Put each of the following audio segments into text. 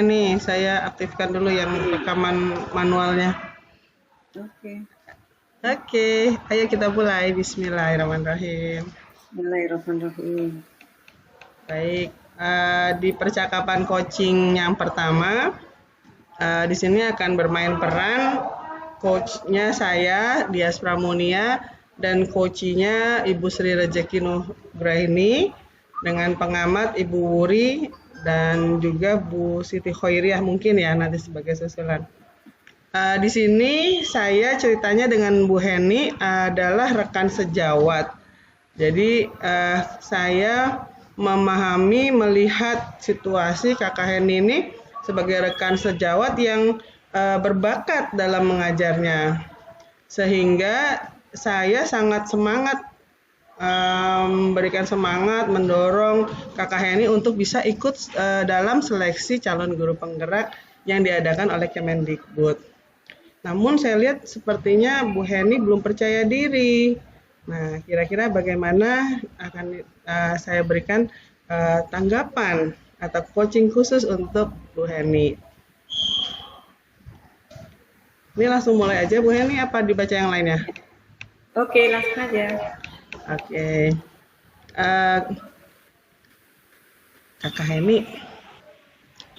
Nih, saya aktifkan dulu yang rekaman manualnya. Oke, Oke, ayo kita mulai. Bismillahirrahmanirrahim. Bismillahirrahmanirrahim. Baik, di percakapan coaching yang pertama, di sini akan bermain peran coachnya saya, Dias Pramunia, dan coachinya Ibu Sri Rejeki Nugraini, dengan pengamat Ibu Wuri, dan juga Bu Siti Khoiriah mungkin ya nanti sebagai susulan. Di sini saya ceritanya dengan Bu Heni adalah rekan sejawat. Jadi saya memahami, melihat situasi Kakak Heni ini sebagai rekan sejawat yang berbakat dalam mengajarnya. Sehingga saya sangat semangat memberikan semangat, mendorong Kakak Heni untuk bisa ikut dalam seleksi calon guru penggerak yang diadakan oleh Kemendikbud. Namun saya lihat sepertinya Bu Heni belum percaya diri. Nah, kira-kira bagaimana akan saya berikan tanggapan atau coaching khusus untuk Bu Heni. Ini langsung mulai aja Bu Heni, apa dibaca yang lainnya? Oke, langsung aja. Oke. Uh, Kakak Heni,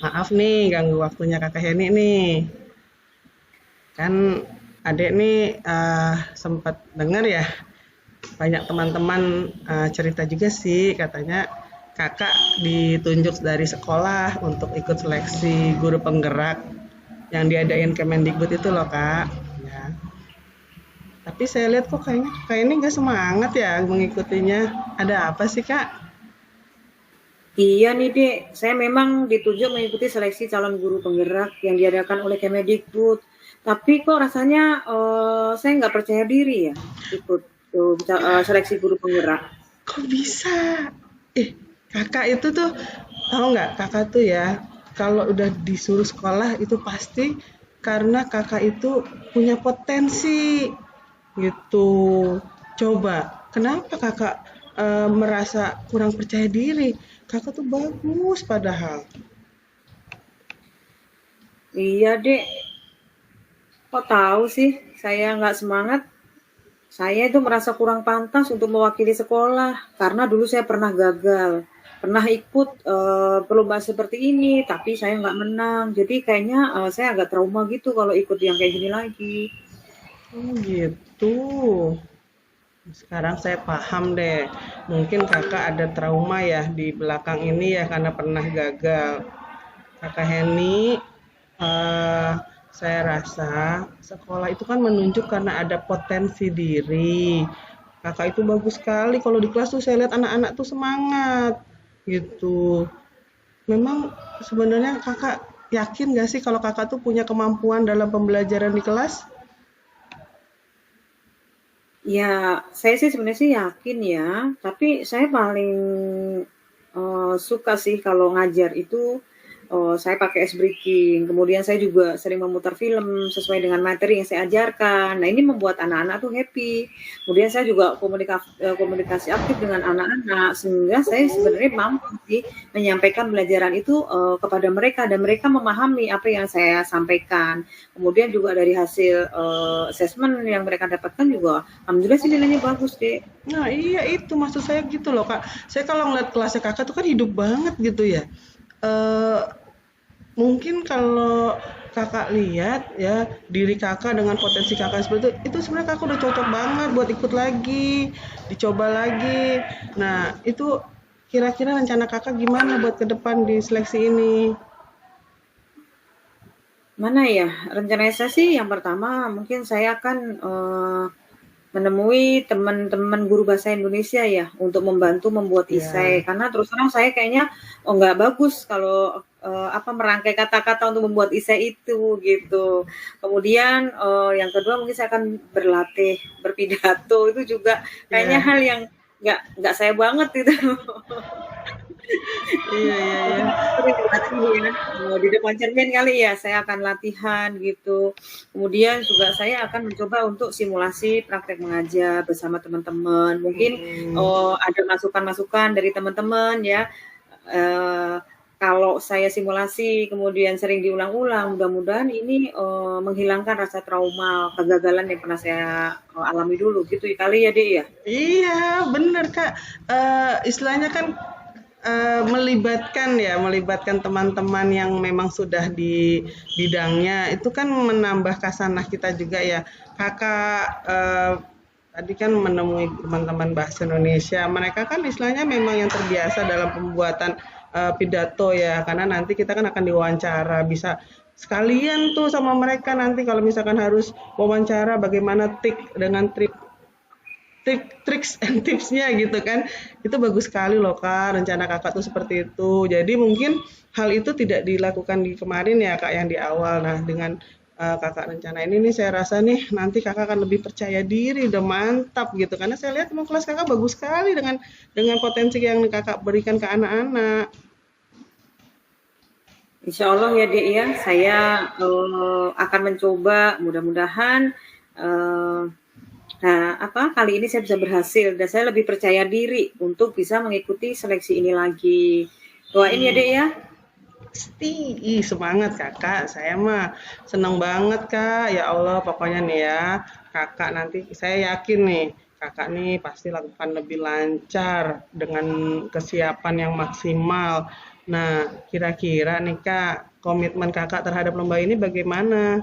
maaf nih ganggu waktunya Kakak Heni nih. Kan adek nih sempat dengar ya, banyak teman-teman cerita juga sih katanya kakak ditunjuk dari sekolah untuk ikut seleksi guru penggerak yang diadain Kemendikbud itu loh kak ya. Tapi saya lihat kok kayaknya kakak ini nggak semangat ya mengikutinya, ada apa sih kak? Iya nih Dek, saya memang dituju mengikuti seleksi calon guru penggerak yang diadakan oleh Kemendikbud. Tapi kok rasanya saya nggak percaya diri ya ikut seleksi guru penggerak. Kok bisa? Kakak itu tuh tahu nggak? Kakak tuh ya kalau udah disuruh sekolah itu pasti karena kakak itu punya potensi gitu. Coba, kenapa kakak merasa kurang percaya diri? Kakak tuh bagus padahal. Iya Dek, kok tahu sih saya nggak semangat? Saya itu merasa kurang pantas untuk mewakili sekolah karena dulu saya pernah gagal. Pernah ikut perlombaan seperti ini, tapi saya nggak menang. Jadi kayaknya saya agak trauma gitu kalau ikut yang kayak gini lagi. Oh gitu. Sekarang saya paham deh. Mungkin kakak ada trauma ya di belakang ini ya karena pernah gagal. Kakak Heni, eh, saya rasa sekolah itu kan menunjuk karena ada potensi diri. Kakak itu bagus sekali. Kalau di kelas tuh saya lihat anak-anak tuh semangat gitu. Memang sebenarnya kakak yakin gak sih kalau kakak tuh punya kemampuan dalam pembelajaran di kelas? Ya, saya sih sebenarnya sih yakin ya, tapi saya paling suka sih kalau ngajar itu, saya pakai ice breaking, kemudian saya juga sering memutar film sesuai dengan materi yang saya ajarkan. Nah, ini membuat anak-anak tuh happy. Kemudian saya juga komunikasi aktif dengan anak-anak, sehingga saya sebenarnya mampu sih menyampaikan pelajaran itu, kepada mereka dan mereka memahami apa yang saya sampaikan. Kemudian juga dari hasil, asesmen yang mereka dapatkan juga alhamdulillah sih nilainya bagus, Dek. Nah iya itu maksud saya gitu loh kak. Saya kalau ngeliat kelasnya kakak tuh kan hidup banget gitu ya. Eh Mungkin kalau kakak lihat ya diri kakak dengan potensi kakak seperti itu sebenarnya kakak udah cocok banget buat ikut lagi, dicoba lagi. Nah itu kira-kira rencana kakak gimana buat ke depan di seleksi ini? Mana ya, rencana saya sih yang pertama mungkin saya akan, menemui teman-teman guru bahasa Indonesia ya, untuk membantu membuat esai. Ya, Karena terus terang saya kayaknya, oh nggak bagus kalau, apa, merangkai kata-kata untuk membuat esai itu, gitu. Kemudian, yang kedua mungkin saya akan berlatih berpidato, itu juga kayaknya ya, hal yang nggak saya banget itu. iya, iya, iya. Mungkin perlu dilatih ya, di depan cermin kali ya, saya akan latihan gitu. Kemudian juga saya akan mencoba untuk simulasi praktek mengajar bersama teman-teman. Mungkin Mm-mm. ada masukan-masukan dari teman-teman ya, eee, kalau saya simulasi kemudian sering diulang-ulang, mudah-mudahan ini menghilangkan rasa trauma kegagalan yang pernah saya alami dulu gitu kali ya Dek ya. Iya, bener Kak. Istilahnya kan melibatkan teman-teman yang memang sudah di bidangnya, itu kan menambah kasanah kita juga ya. Kakak tadi kan menemui teman-teman bahasa Indonesia, mereka kan istilahnya memang yang terbiasa dalam pembuatan pidato ya, karena nanti kita kan akan diwawancara, bisa sekalian tuh sama mereka nanti kalau misalkan harus wawancara bagaimana dengan tricks and tipsnya gitu kan, itu bagus sekali loh Kak, rencana Kakak tuh seperti itu. Jadi mungkin hal itu tidak dilakukan di kemarin ya Kak, yang di awal. Nah dengan Kakak rencana ini nih, saya rasa nih nanti Kakak akan lebih percaya diri, udah mantap gitu, karena saya lihat teman kelas Kakak bagus sekali dengan potensi yang Kakak berikan ke anak-anak. Insya Allah ya Dek ya, saya akan mencoba, mudah-mudahan kali ini saya bisa berhasil dan saya lebih percaya diri untuk bisa mengikuti seleksi ini lagi. Doain ya Dek ya. Pasti, semangat Kakak, saya mah seneng banget Kak, ya Allah pokoknya nih ya, Kakak nanti saya yakin nih, Kakak nih pasti lakukan lebih lancar dengan kesiapan yang maksimal. Nah, kira-kira nih Kak, komitmen Kakak terhadap lomba ini bagaimana?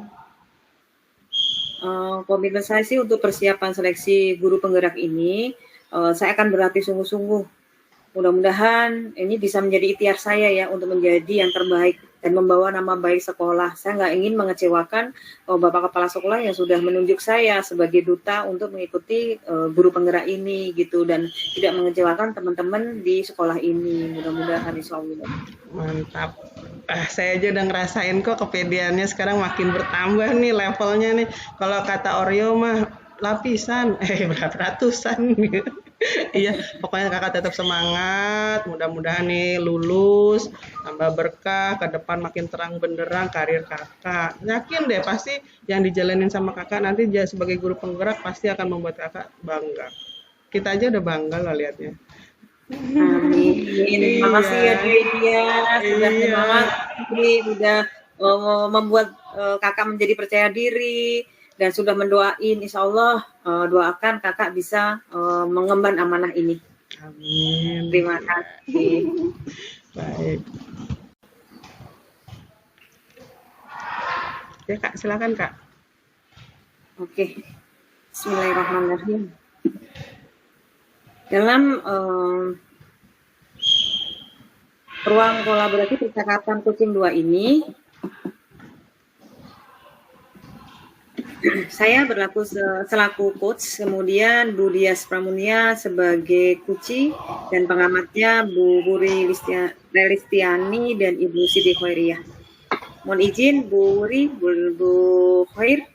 Komitmen saya sih untuk persiapan seleksi guru penggerak ini, saya akan berlatih sungguh-sungguh. Mudah-mudahan ini bisa menjadi ikhtiar saya ya untuk menjadi yang terbaik dan membawa nama baik sekolah. Saya nggak ingin mengecewakan Bapak Kepala Sekolah yang sudah menunjuk saya sebagai duta untuk mengikuti guru penggerak ini gitu, dan tidak mengecewakan teman-teman di sekolah ini. Mudah-mudahan insya Allah. Mantap. Saya aja udah ngerasain kok kepedeannya sekarang makin bertambah nih levelnya nih. Kalau kata Oreo mah lapisan, berapa ratusan gitu. Iya, pokoknya Kakak tetap semangat. Mudah-mudahan nih lulus, tambah berkah, ke depan makin terang benderang karir Kakak. Yakin deh pasti yang dijalanin sama Kakak nanti sebagai guru penggerak pasti akan membuat Kakak bangga. Kita aja udah bangga loh liatnya. Amin. Makasih ya dia sudah semangat, sudah membuat Kakak menjadi percaya diri dan sudah mendoain. Insya Allah doakan Kakak bisa mengemban amanah ini. Amin. Terima kasih. Baik. Ya Kak, silakan Kak. Oke. Bismillahirrahmanirrahim. Dalam ruang kolaborasi percakapan coaching 2 ini, saya berlaku selaku coach, kemudian Bu Dias Pramunia sebagai kuci, dan pengamatnya Bu Wuri Relistiani dan Ibu Siti Khairiyah. Mohon izin Bu Wuri, Bu Khair.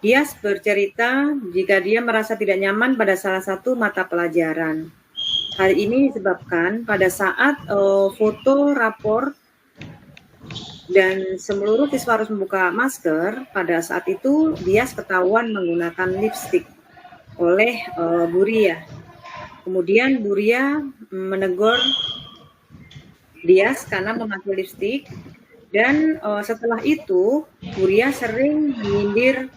Dias bercerita jika dia merasa tidak nyaman pada salah satu mata pelajaran. Hal ini disebabkan pada saat foto rapor dan seluruh siswa harus membuka masker, pada saat itu Dias ketahuan menggunakan lipstik oleh Bu Ria. Kemudian Bu Ria menegur Dias karena memakai lipstik, dan setelah itu Bu Ria sering menyindir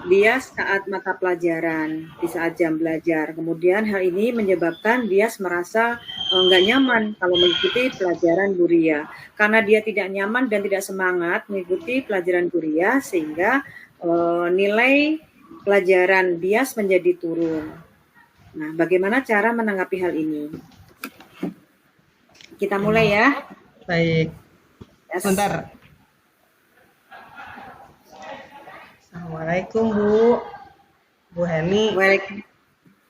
Dias saat mata pelajaran, di saat jam belajar. Kemudian hal ini menyebabkan Dias merasa nggak nyaman kalau mengikuti pelajaran Bu Ria. Karena dia tidak nyaman dan tidak semangat mengikuti pelajaran Bu Ria, sehingga nilai pelajaran Dias menjadi turun. Nah, bagaimana cara menanggapi hal ini? Kita mulai ya. Baik. Yes. Sebentar. Assalamualaikum Bu Heni. Waalaikumsalam.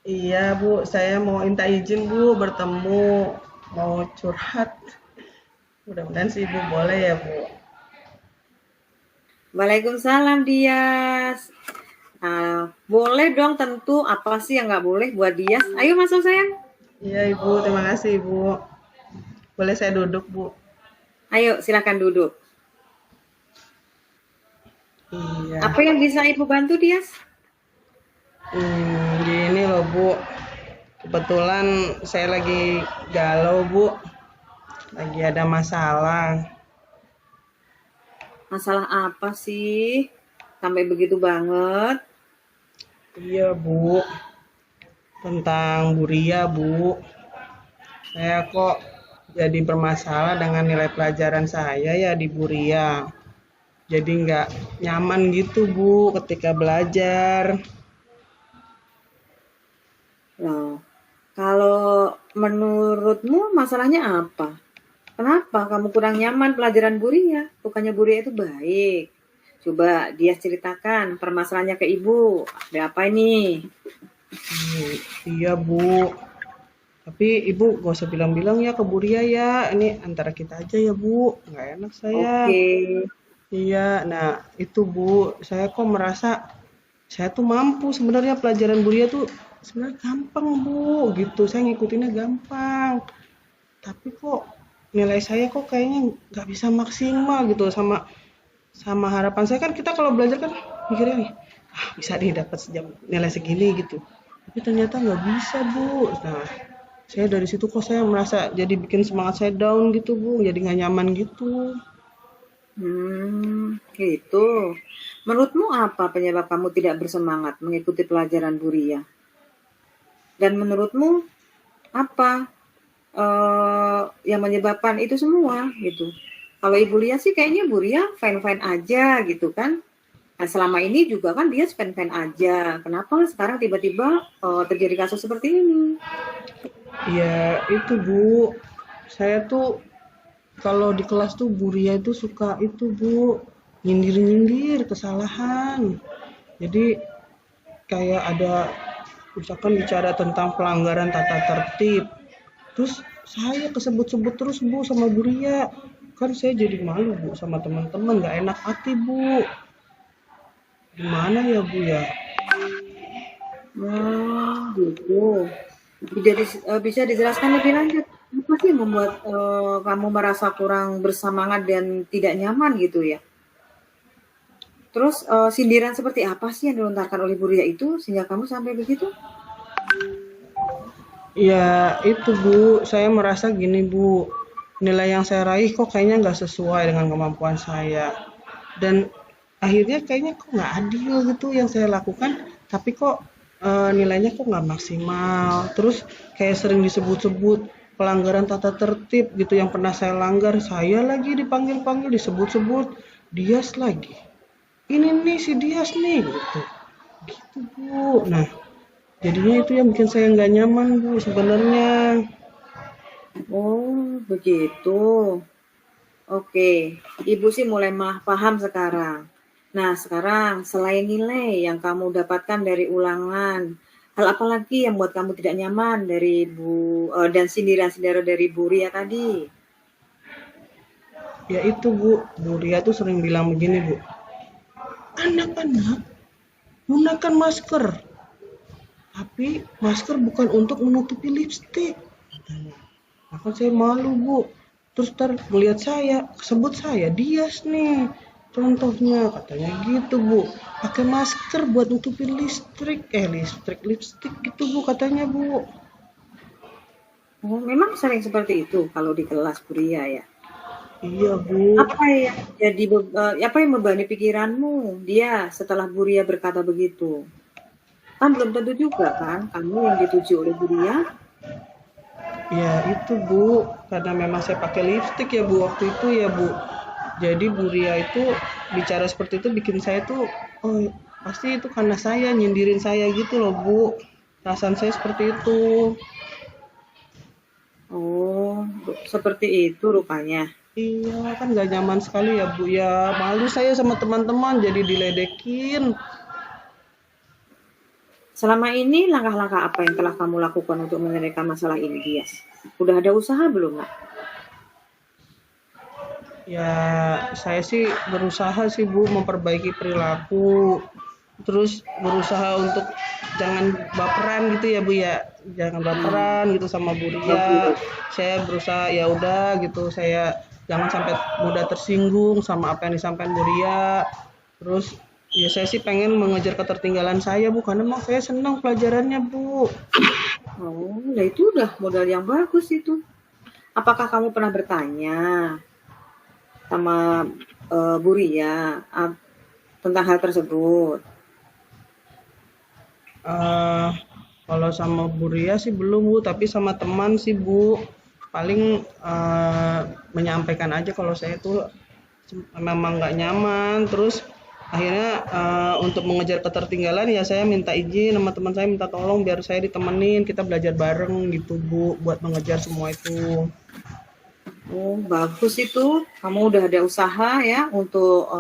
Iya Bu, saya mau minta izin Bu bertemu, mau curhat. Mudah-mudahan sih Bu boleh ya Bu. Waalaikumsalam Dias. Boleh dong, tentu. Apa sih yang nggak boleh buat Dias? Ayo masuk sayang. Iya Ibu, terima kasih Ibu. Boleh saya duduk Bu? Ayo silakan duduk. Iya. Apa yang bisa Ibu bantu Dias? Gini loh Bu, Kebetulan saya lagi galau, Bu. Lagi ada masalah. Masalah apa sih? Sampai begitu banget? Iya, Bu. Tentang Buria, Bu. Saya kok jadi bermasalah dengan nilai pelajaran saya ya di Buria. Jadi nggak nyaman gitu, Bu, ketika belajar. Nah, kalau menurutmu masalahnya apa? Kenapa kamu kurang nyaman pelajaran Buria? Bukannya Buria itu baik. Coba dia ceritakan permasalahannya ke ibu. Ada apa ini? Iya, Bu. Tapi Ibu gak usah bilang-bilang ya ke Buria ya. Ini antara kita aja ya, Bu. Nggak enak saya. Oke. Iya, nah itu Bu, saya kok merasa saya tuh mampu sebenarnya pelajaran Buria tuh sebenarnya gampang Bu, gitu. Saya ngikutinnya gampang. Tapi kok nilai saya kok kayaknya nggak bisa maksimal gitu sama sama harapan saya kan kita kalau belajar kan mikirnya nih, bisa nih dapat sejam nilai segini gitu. Tapi ternyata nggak bisa Bu. Nah, saya dari situ kok saya merasa jadi bikin semangat saya down gitu Bu, jadi nggak nyaman gitu. Gitu. Menurutmu apa penyebab kamu tidak bersemangat mengikuti pelajaran Buria? Dan menurutmu apa yang menyebabkan itu semua gitu? Kalau Ibu lihat sih kayaknya Buria fine-fine aja gitu kan. Nah, selama ini juga kan dia fine-fine aja. Kenapa sekarang tiba-tiba terjadi kasus seperti ini? Ya itu Bu, saya tuh kalau di kelas tuh Buria itu suka itu Bu, nyindir-nyindir kesalahan. Jadi kayak ada misalkan bicara tentang pelanggaran tata tertib. Terus saya kesebut-sebut terus Bu sama Buria. Kan saya jadi malu Bu sama teman-teman, nggak enak hati Bu. Gimana ya Bu ya? Gitu. Bisa dijelaskan lebih lanjut, apa sih yang membuat kamu merasa kurang bersemangat dan tidak nyaman gitu ya? Terus sindiran seperti apa sih yang dilontarkan oleh Buria itu sehingga kamu sampai begitu? Ya itu Bu, saya merasa gini Bu, nilai yang saya raih kok kayaknya nggak sesuai dengan kemampuan saya. Dan akhirnya kayaknya kok nggak adil gitu yang saya lakukan, tapi kok nilainya kok nggak maksimal. Terus kayak sering disebut-sebut pelanggaran tata tertib gitu yang pernah saya langgar, saya lagi dipanggil-panggil, disebut-sebut, Dias lagi. Ini nih si Dias nih gitu. Gitu Bu. Nah, jadinya itu yang bikin saya nggak nyaman Bu sebenarnya. Oh, begitu. Oke, Ibu sih mulai paham sekarang. Nah, sekarang selain nilai yang kamu dapatkan dari ulangan, hal apa lagi yang buat kamu tidak nyaman dari dan sindiran-sindiran dari Bu Ria tadi? Ya itu Bu, Bu Ria tuh sering bilang begini Bu, anak-anak gunakan masker, tapi masker bukan untuk menutupi lipstik. Nah, kan saya malu Bu, terus ntar melihat saya, sebut saya Dias nih. Contohnya katanya gitu Bu, pakai masker buat nutupin lipstik gitu Bu katanya Bu. Oh, memang sering seperti itu kalau di kelas Bu Ria ya? Iya Bu. Apa yang membebani pikiranmu dia setelah Bu Ria berkata begitu? Kan belum tentu juga kan kamu yang dituju oleh Bu Ria. Ya itu Bu, karena memang saya pakai lipstik ya Bu waktu itu ya Bu. Jadi Bu Ria itu bicara seperti itu bikin saya tuh, oh pasti itu karena saya nyindirin saya gitu loh Bu. Perasaan saya seperti itu. Oh, seperti itu rupanya. Iya kan gak nyaman sekali ya Bu ya. Malu saya sama teman-teman jadi diledekin. Selama ini langkah-langkah apa yang telah kamu lakukan untuk menyelesaikan masalah ini, Dias? Udah ada usaha belum, Nak? Ya saya sih berusaha sih Bu memperbaiki perilaku. Terus berusaha untuk jangan baperan gitu ya Bu ya. Jangan baperan gitu sama Bu Ria. Saya berusaha ya udah gitu saya jangan sampai mudah tersinggung sama apa yang disampaikan Bu Ria. Terus Ya saya sih pengen mengejar ketertinggalan saya Bu, karena emang saya senang pelajarannya Bu. Oh, nah itu udah modal yang bagus itu. Apakah kamu pernah bertanya sama Bu Ria tentang hal tersebut? Eh, Kalau sama Bu Ria sih belum Bu, tapi sama teman sih Bu. Paling menyampaikan aja kalau saya tuh memang nggak nyaman. Terus akhirnya untuk mengejar ketertinggalan ya saya minta izin sama teman saya, minta tolong biar saya ditemenin, kita belajar bareng gitu Bu, buat mengejar semua itu. Oh, bagus itu. Kamu udah ada usaha ya untuk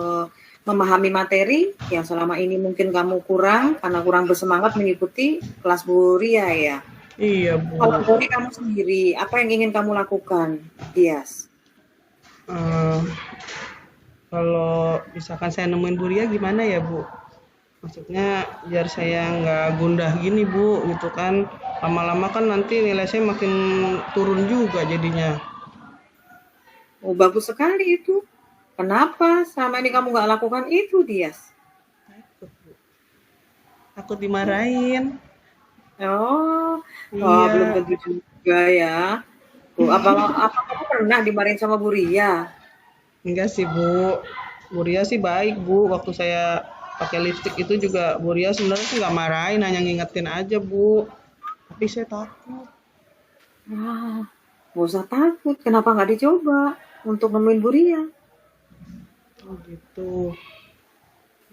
memahami materi yang selama ini mungkin kamu kurang karena kurang bersemangat mengikuti kelas Bu Ria ya. Iya Kalau Bu. dari kamu sendiri, apa yang ingin kamu lakukan, Dias? Eh, Kalau misalkan saya nemuin Bu Ria gimana ya Bu? Maksudnya biar saya nggak gundah gini Bu, gitu kan. Lama-lama kan nanti nilai saya makin turun juga jadinya. Oh, bagus sekali itu. Kenapa selama ini kamu nggak lakukan itu, Dias? Takut dimarahin. Oh, oh belum Iya, tentu juga ya. Oh, apa kamu pernah dimarahin sama Bu Ria? enggak sih Bu. Bu Ria sih baik Bu. Waktu saya pakai lipstick itu juga Bu Ria sebenarnya sih nggak marahin, hanya ngingetin aja Bu. Tapi saya takut. Wah, nggak usah takut. Kenapa nggak dicoba untuk nemuin Bu Ria? Oh gitu.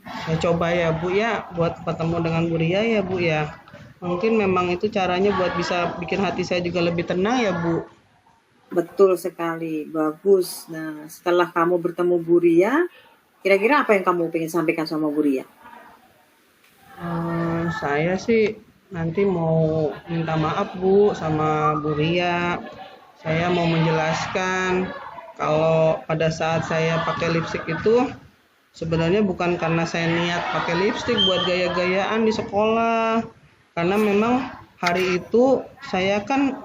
Saya coba ya Bu ya, buat ketemu dengan Bu Ria ya Bu ya. Mungkin memang itu caranya buat bisa bikin hati saya juga lebih tenang ya Bu. Betul sekali, bagus. Nah, setelah kamu bertemu Bu Ria, kira-kira apa yang kamu pengen sampaikan sama Bu Ria? Saya sih nanti mau minta maaf Bu sama Bu Ria. Saya mau menjelaskan kalau pada saat saya pakai lipstick itu sebenarnya bukan karena saya niat pakai lipstick buat gaya-gayaan di sekolah. Karena memang hari itu saya kan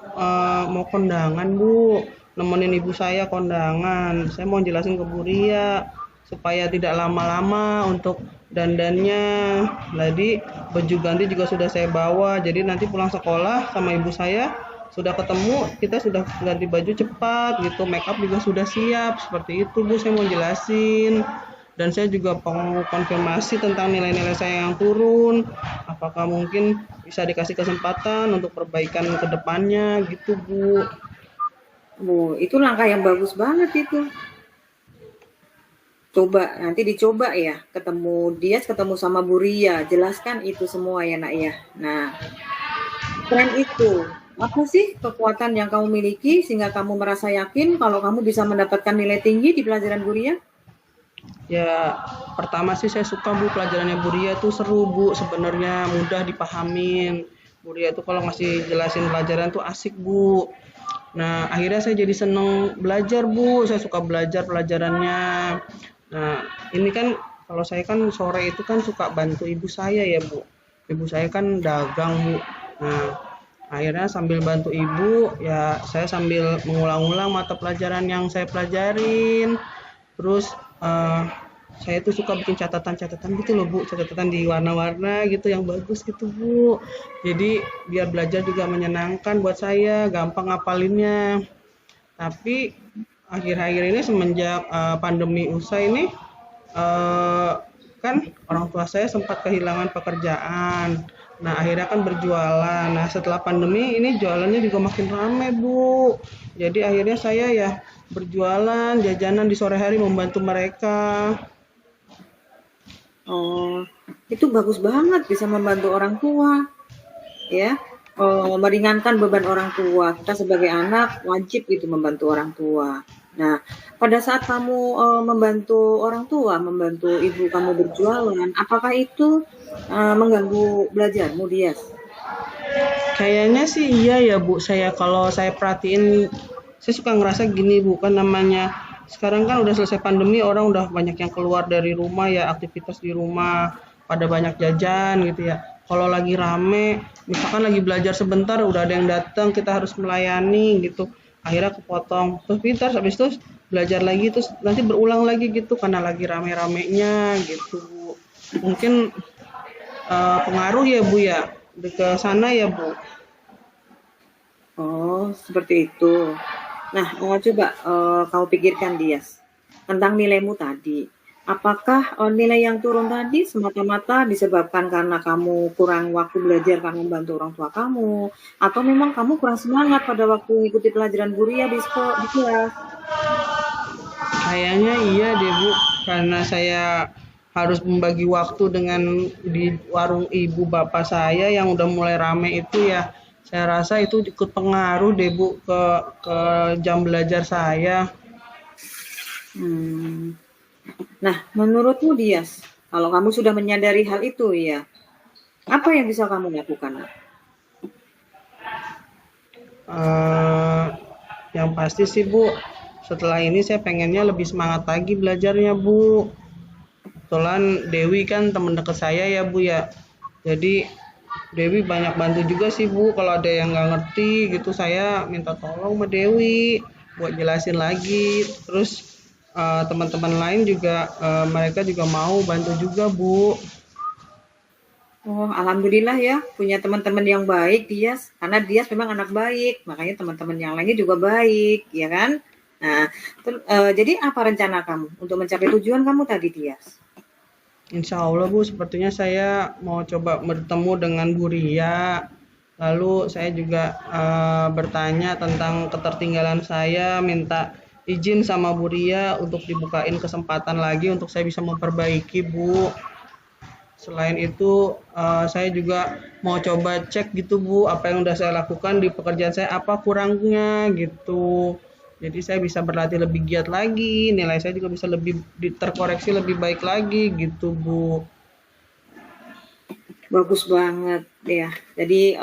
mau kondangan Bu, nemenin ibu saya kondangan. Saya mau jelasin ke Bu Ria supaya tidak lama-lama untuk dandannya. Jadi baju ganti juga sudah saya bawa. Jadi nanti pulang sekolah sama ibu saya sudah ketemu, kita sudah ganti baju cepat gitu, make up juga sudah siap. Seperti itu Bu, saya mau jelasin. Dan saya juga mau konfirmasi tentang nilai-nilai saya yang turun. Apakah mungkin bisa dikasih kesempatan untuk perbaikan ke depannya gitu Bu. Oh, itu langkah yang bagus banget itu. Coba, nanti dicoba ya, ketemu Dias, ketemu sama Bu Ria, jelaskan itu semua ya nak ya. Nah, selain itu, apa sih kekuatan yang kamu miliki sehingga kamu merasa yakin kalau kamu bisa mendapatkan nilai tinggi di pelajaran Bu Ria? Ya, pertama sih saya suka Bu pelajarannya Bu Ria tuh seru Bu, sebenarnya mudah dipahamin. Bu Ria tuh kalau ngasih jelasin pelajaran tuh asik Bu. Nah, akhirnya saya jadi seneng belajar Bu, saya suka belajar pelajarannya. Nah, ini kan kalau saya kan sore itu kan suka bantu ibu saya ya Bu. Ibu saya kan dagang Bu. Nah, akhirnya sambil bantu ibu ya saya sambil mengulang-ulang mata pelajaran yang saya pelajarin. Terus saya tuh suka bikin catatan-catatan gitu loh Bu, catatan di warna-warna gitu yang bagus gitu Bu. Jadi biar belajar juga menyenangkan buat saya, gampang ngapalinnya. Tapi akhir-akhir ini semenjak pandemi usai ini eh, kan orang tua saya sempat kehilangan pekerjaan. Nah, akhirnya kan berjualan. Nah, setelah pandemi ini jualannya juga makin ramai, Bu. Jadi akhirnya saya ya berjualan, jajanan di sore hari membantu mereka. Oh, itu bagus banget bisa membantu orang tua, ya. Meringankan beban orang tua. Kita sebagai anak wajib itu membantu orang tua. Nah, pada saat kamu membantu orang tua, membantu ibu kamu berjualan, apakah itu mengganggu belajarmu, Dias? Kayaknya sih iya ya Bu, saya kalau saya perhatiin, saya suka ngerasa gini Bu, kan namanya sekarang kan udah selesai pandemi, orang udah banyak yang keluar dari rumah ya, aktivitas di rumah, pada banyak jajan gitu ya. Kalau lagi rame, misalkan lagi belajar sebentar, udah ada yang datang, kita harus melayani gitu. Akhirnya kepotong. Terus pintar, habis itu belajar lagi, terus nanti berulang lagi gitu, karena lagi rame-ramenya gitu Bu. mungkin pengaruh ya Bu ya ke sana ya Bu. Oh, seperti itu. Nah, coba kamu pikirkan Dias tentang nilaimu tadi. Apakah nilai yang turun tadi semata-mata disebabkan karena kamu kurang waktu belajar karena membantu orang tua kamu, atau memang kamu kurang semangat pada waktu mengikuti pelajaran Buria di kelas? Kayaknya iya deh Bu, karena saya harus membagi waktu dengan di warung ibu bapak saya yang udah mulai rame itu ya. Saya rasa itu ikut pengaruh deh Bu ke jam belajar saya. Hmm. Nah, menurutmu Dias, kalau kamu sudah menyadari hal itu ya, apa yang bisa kamu lakukan? Eh, yang pasti sih Bu, setelah ini saya pengennya lebih semangat lagi belajarnya Bu. Kebetulan Dewi kan teman dekat saya ya Bu ya. Jadi Dewi banyak bantu juga sih Bu, kalau ada yang nggak ngerti gitu saya minta tolong sama Dewi buat jelasin lagi. Terus teman-teman lain juga mereka juga mau bantu juga Bu. Oh, alhamdulillah ya punya teman-teman yang baik Dias, karena Dias memang anak baik, makanya teman-teman yang lainnya juga baik, ya kan? Nah, jadi apa rencana kamu untuk mencapai tujuan kamu tadi Dias? Insya Allah Bu, sepertinya saya mau coba bertemu dengan Bu Ria. Lalu saya juga bertanya tentang ketertinggalan saya, minta izin sama Bu Ria untuk dibukain kesempatan lagi untuk saya bisa memperbaiki Bu. Selain itu saya juga mau coba cek gitu Bu, apa yang udah saya lakukan di pekerjaan saya, apa kurangnya gitu. Jadi saya bisa berlatih lebih giat lagi, nilai saya juga bisa lebih terkoreksi lebih baik lagi gitu Bu. Bagus banget ya. Jadi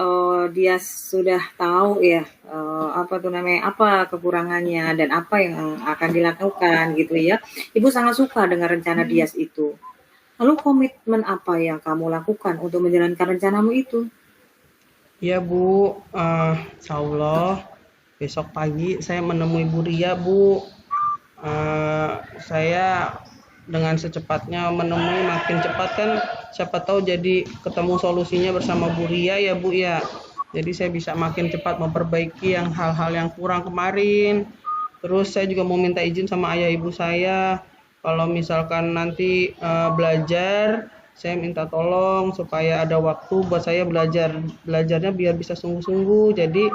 dia sudah tahu ya apa tuh namanya, apa kekurangannya dan apa yang akan dilakukan gitu ya. Ibu sangat suka dengan rencana Dias itu. Lalu komitmen apa yang kamu lakukan untuk menjalankan rencanamu itu? Ya Bu, insya Allah besok pagi saya menemui Bu Ria Bu. Saya dengan secepatnya menemui, makin cepat kan siapa tahu jadi ketemu solusinya bersama Bu Ria ya Bu ya. Jadi saya bisa makin cepat memperbaiki yang hal-hal yang kurang kemarin. Terus saya juga mau minta izin sama ayah ibu saya kalau misalkan nanti belajar, saya minta tolong supaya ada waktu buat saya belajarnya biar bisa sungguh-sungguh. Jadi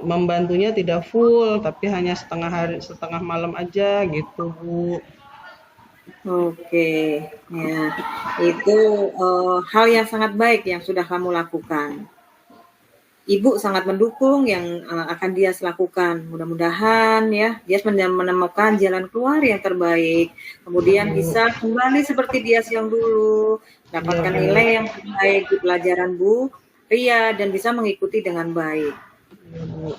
membantunya tidak full tapi hanya setengah malam aja gitu Bu. Oke, ya itu hal yang sangat baik yang sudah kamu lakukan. Ibu sangat mendukung yang akan dia lakukan. Mudah-mudahan ya dia menemukan jalan keluar yang terbaik. Kemudian bisa kembali seperti dia yang dulu, dapatkan nilai yang terbaik di pelajaran Bu Ria dan bisa mengikuti dengan baik. Iya Bu.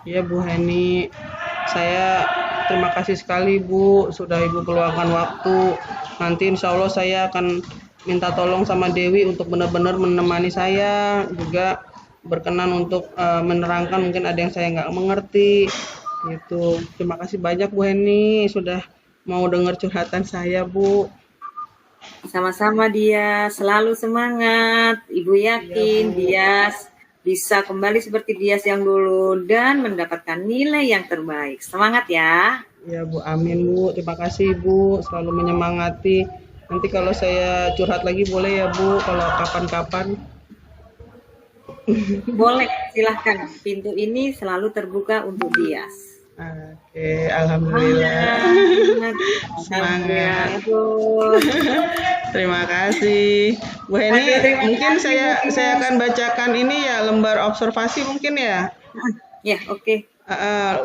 Iya Bu Heni, saya terima kasih sekali Bu sudah Ibu keluarkan waktu. Nanti insya Allah saya akan minta tolong sama Dewi untuk benar-benar menemani saya, juga berkenan untuk menerangkan mungkin ada yang saya nggak mengerti gitu. Terima kasih banyak Bu Heni sudah mau dengar curhatan saya Bu. Sama-sama dia selalu semangat. Ibu yakin dia bisa kembali seperti dia yang dulu dan mendapatkan nilai yang terbaik. Semangat ya. Ya Bu, amin Bu. Terima kasih Bu, selalu menyemangati. Nanti kalau saya curhat lagi boleh ya Bu, kalau kapan-kapan. Boleh, silahkan. Pintu ini selalu terbuka untuk Dias. Oke, alhamdulillah. Semangat. Terima kasih. Bu Heni, mungkin saya akan bacakan ini ya, lembar observasi mungkin ya. Ya, oke.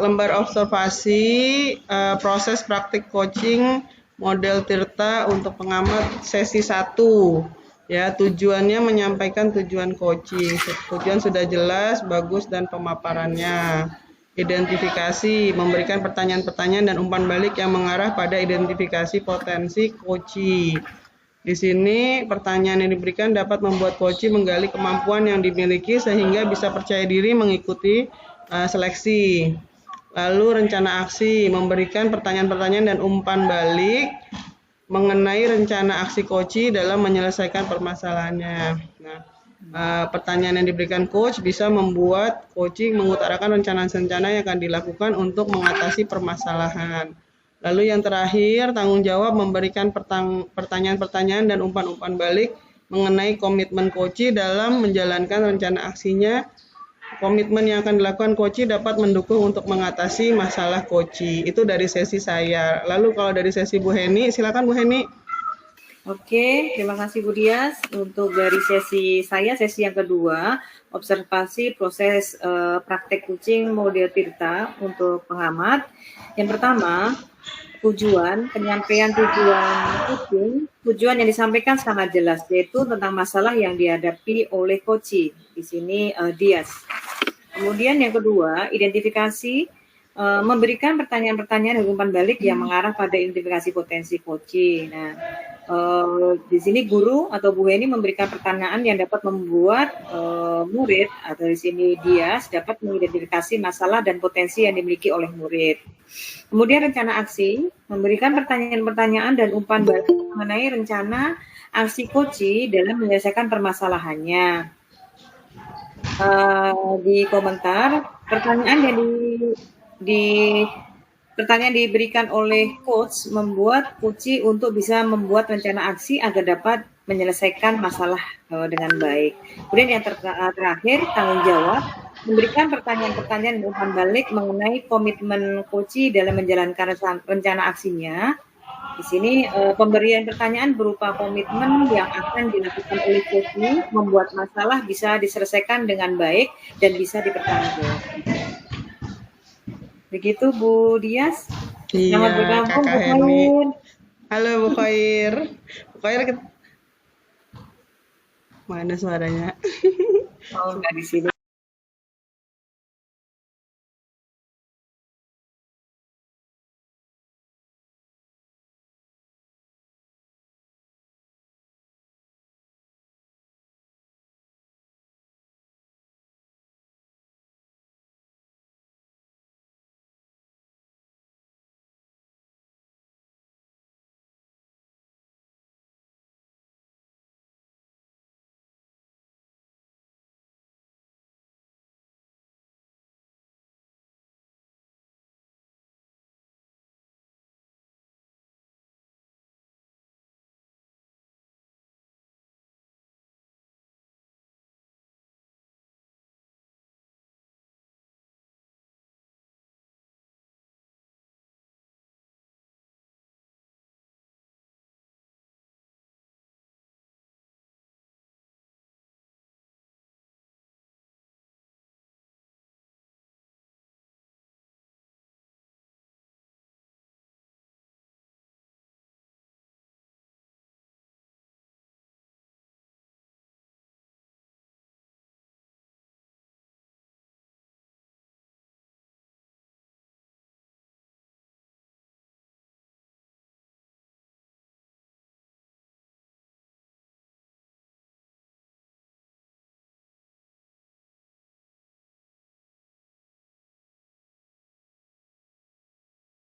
Lembar observasi proses praktik coaching model Tirta untuk pengamat sesi 1. Ya, tujuannya menyampaikan tujuan coaching. Tujuan sudah jelas, bagus dan pemaparannya. Identifikasi, memberikan pertanyaan-pertanyaan dan umpan balik yang mengarah pada identifikasi potensi coaching. Di sini pertanyaan yang diberikan dapat membuat coaching menggali kemampuan yang dimiliki sehingga bisa percaya diri mengikuti seleksi. Lalu rencana aksi, memberikan pertanyaan-pertanyaan dan umpan balik mengenai rencana aksi coach dalam menyelesaikan permasalahannya. Nah, pertanyaan yang diberikan coach bisa membuat coaching mengutarakan rencana-rencana yang akan dilakukan untuk mengatasi permasalahan. Lalu yang terakhir, tanggung jawab memberikan pertanyaan-pertanyaan dan umpan-umpan balik mengenai komitmen coach dalam menjalankan rencana aksinya. Komitmen yang akan dilakukan coach dapat mendukung untuk mengatasi masalah coach. Itu dari sesi saya. Lalu kalau dari sesi Bu Heni, silakan Bu Heni. Oke, terima kasih Bu Dias. Untuk dari sesi saya, sesi yang kedua, observasi proses praktek kucing model Tirta untuk pengamat. Yang pertama, penyampaian tujuan kucing. Tujuan yang disampaikan sangat jelas, yaitu tentang masalah yang dihadapi oleh coach. Di sini Dias. Kemudian yang kedua, identifikasi, memberikan pertanyaan-pertanyaan dan umpan balik yang mengarah pada identifikasi potensi coach. Nah, di sini guru atau Bu Heni memberikan pertanyaan yang dapat membuat murid atau di sini Dias dapat mengidentifikasi masalah dan potensi yang dimiliki oleh murid. Kemudian rencana aksi, memberikan pertanyaan-pertanyaan dan umpan balik mengenai rencana aksi coach dalam menyelesaikan permasalahannya. Di komentar, pertanyaan yang diberikan oleh coach membuat coach untuk bisa membuat rencana aksi agar dapat menyelesaikan masalah dengan baik. Kemudian yang terakhir, tanggung jawab, memberikan pertanyaan-pertanyaan dan umpan balik mengenai komitmen coach dalam menjalankan rencana aksinya. Di sini pemberian pertanyaan berupa komitmen yang akan dilakukan oleh coach membuat masalah bisa diselesaikan dengan baik dan bisa dipertanggungjawabkan. Begitu Bu Dias. Selamat bergabung Bu Khair. Halo Bu Khair. Bu Khair mana suaranya? Oh, enggak di sini.